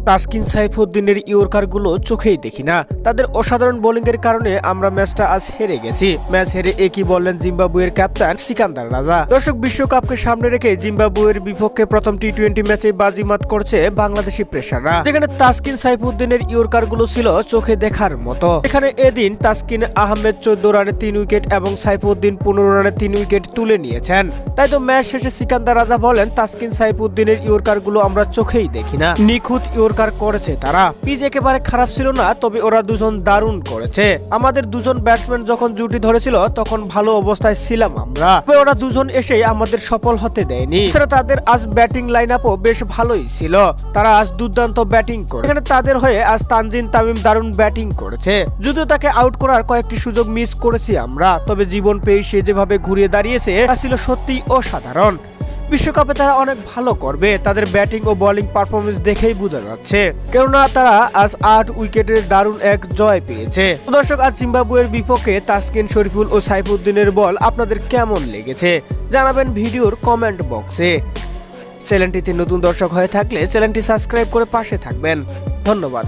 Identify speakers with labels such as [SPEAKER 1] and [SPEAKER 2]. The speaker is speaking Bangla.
[SPEAKER 1] তাসকিন সাইফুদ্দিনের ইয়র্কারগুলো চোখেই দেখি না। তাদের অসাধারণ বোলিংয়ের কারণে আমরা ম্যাচটা আজ হেরে গেছি। ম্যাচ হেরে একই বললেন জিম্বাবুয়ের ক্যাপ্টেন সিকান্দার রাজা। দর্শক, বিশ্বকাপকে সামনে রেখে জিম্বাবুয়ের বিপক্ষে প্রথম টি-20 ম্যাচে বাজিমাত করছে বাংলাদেশি পেসাররা, যেখানে তাসকিন সাইফুদ্দিনের ইয়র্কারগুলো ছিল চোখে দেখার মতো। এখানে এদিন তাসকিন আহমেদ 14 রানে 3 উইকেট এবং সাইফুদ্দিন 15 রানে 3 উইকেট তুলে নিয়েছেন। তাই তো ম্যাচ শেষে সিকান্দার রাজা বলেন, তাসকিন সাইফুদ্দিনের ইয়র্কারগুলো আমরা চোখেই দেখি না, নিখুঁত ইয়র্কার করেছে তারা। পিচ একেবারে খারাপ ছিল না, তবে ওরা দুজন দারুণ করেছে। আমাদের দুজন ব্যাটসম্যান যখন জুটি ধরেছিল তখন ভালো অবস্থায় ছিলাম আমরা, তবে ওরা দুজন এসে আমাদের সফল হতে দেয়নি। এছাড়া তাদের আজ ব্যাটিং লাইন আপও বেশ ভালোই ছিল, তারা আজ দুর্দান্ত ব্যাটিং করে। এখানে তাদের হয়ে আজ তানজিন তামিম দারুণ ব্যাটিং করেছে। যদিও তাকে আউট করার কয়েকটি সুযোগ মিস করেছি আমরা, তবে জীবন পেয়ে সে যেভাবে ঘুরিয়ে দাঁড়িয়েছে তা ছিল সত্যি অসাধারণ। বিশ্বকাপে তারা অনেক ভালো করবে, তাদের ব্যাটিং ও বোলিং পারফরমেন্স দেখেই বোঝা যাচ্ছে, কেননা তারা আজ 8 উইকেটের দারুণ এক জয় পেয়েছে। দর্শক, আজ জিম্বাবুয়ের বিপক্ষে তাসকিন, শরীফুল ও সাইফুদ্দিনের বল আপনাদের কেমন লেগেছে জানাবেন ভিডিওর কমেন্ট বক্সে। চ্যানেলটিতে নতুন দর্শক হয়ে থাকলে চ্যানেলটি সাবস্ক্রাইব করে পাশে থাকবেন। ধন্যবাদ।